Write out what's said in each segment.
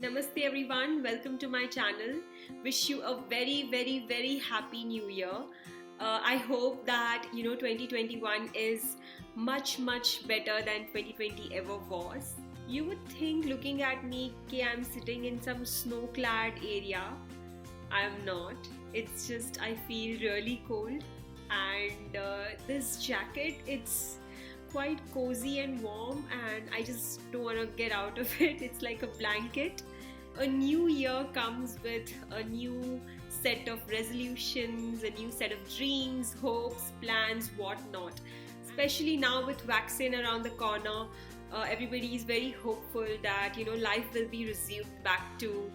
Namaste everyone, welcome to my channel. Wish you a very happy new year. I hope that 2021 is much better than 2020 ever was. You would think looking at me कि I'm sitting in some snow-clad area. I am not. It's just I feel really cold and this jacket it's quite cozy and warm and I just don't want to get out of it. It's like a blanket. A new year comes with a new set of resolutions, a new set of dreams, hopes, plans, whatnot. Especially now with vaccine around the corner, everybody is very hopeful that life will be resumed back to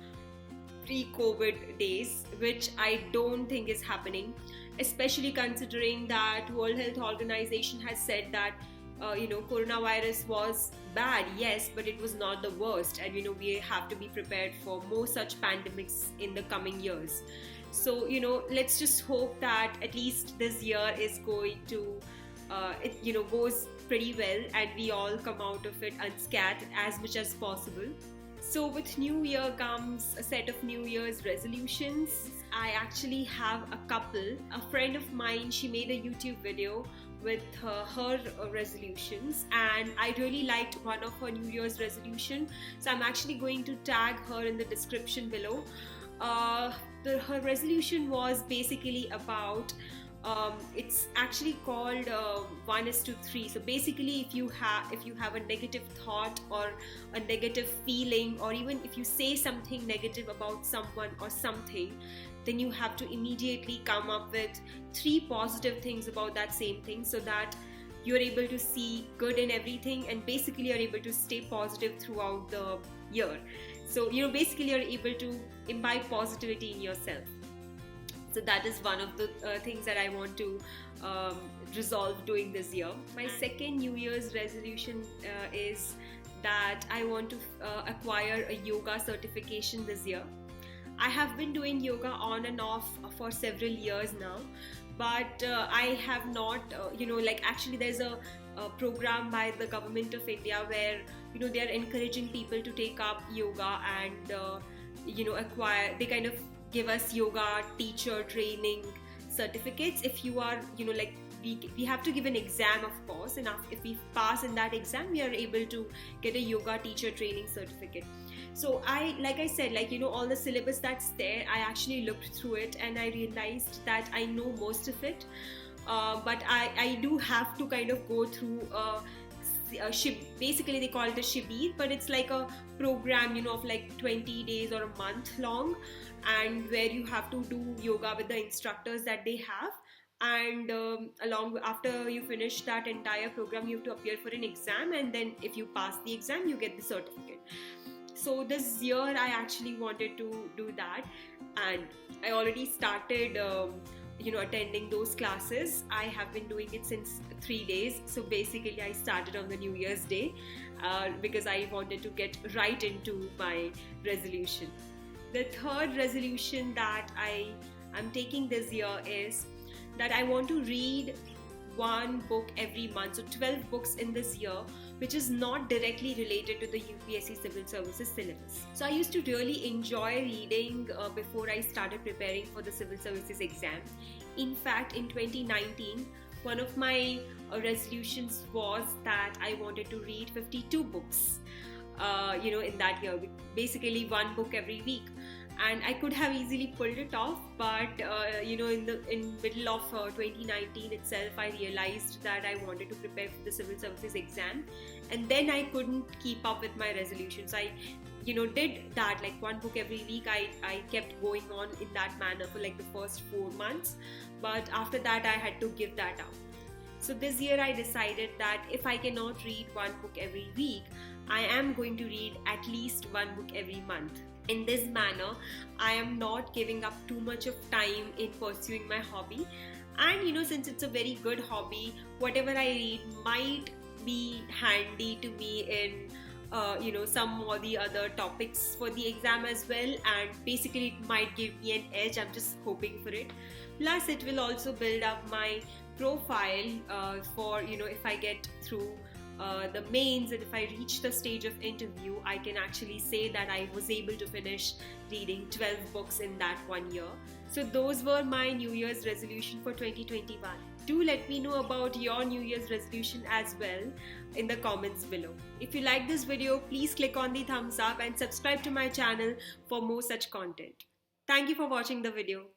pre-COVID days, which I don't think is happening. Especially considering that World Health Organization has said that coronavirus was bad, yes, but it was not the worst, and we have to be prepared for more such pandemics in the coming years. So let's just hope that at least this year is going to it goes pretty well and we all come out of it unscathed as much as possible. So with new year comes a set of new year's resolutions. I actually have a couple. A friend of mine, she made a YouTube video with her resolutions, and I really liked one of her new year's resolution, so I'm actually going to tag her in the description below. Her resolution was basically about it's actually called 1:3. So basically, if you have a negative thought or a negative feeling, or even if you say something negative about someone or something, then you have to immediately come up with 3 positive things about that same thing, so that you're able to see good in everything, and basically you're able to stay positive throughout the year. So basically you're able to imbibe positivity in yourself. So that is one of the things that I want to resolve doing this year. My second New Year's resolution is that I want to acquire a yoga certification this year. I have been doing yoga on and off for several years now, but I have not, actually there's a program by the government of India where they are encouraging people to take up yoga and acquire. They kind of give us yoga teacher training certificates. If you are we have to give an exam, of course, and if we pass in that exam, we are able to get a yoga teacher training certificate. So like I said, all the syllabus that's there, I actually looked through it and I realized that I know most of it, but I do have to kind of go through basically they call it a shibir, but it's like a program of like 20 days or a month long, and where you have to do yoga with the instructors that they have, and after you finish that entire program, you have to appear for an exam, and then if you pass the exam, you get the certificate. So this year I actually wanted to do that, and I already started attending those classes. I have been doing it since 3 days. So basically I started on the New Year's Day because I wanted to get right into my resolution. The third resolution that I'm taking this year is that I want to read one book every month, so 12 books in this year, which is not directly related to the UPSC Civil Services syllabus. So I used to really enjoy reading before I started preparing for the Civil Services exam. In fact, in 2019, one of my resolutions was that I wanted to read 52 books in that year, basically one book every week. And I could have easily pulled it off, but in middle of 2019 itself, I realized that I wanted to prepare for the Civil Services exam, and then I couldn't keep up with my resolutions. I did that, like one book every week. I kept going on in that manner for like the first 4 months, but after that I had to give that up. So this year I decided that if I cannot read one book every week, I am going to read at least one book every month. In this manner, I am not giving up too much of time in pursuing my hobby. And since it's a very good hobby, whatever I read might be handy to me in some or the other topics for the exam as well, and basically it might give me an edge. I'm just hoping for it. Plus it will also build up my profile for if I get through the mains, and if I reach the stage of interview, I can actually say that I was able to finish reading 12 books in that 1 year. So those were my New Year's resolution for 2021. Do let me know about your New Year's resolution as well in the comments below. If you like this video, please click on the thumbs up and subscribe to my channel for more such content. Thank you for watching the video.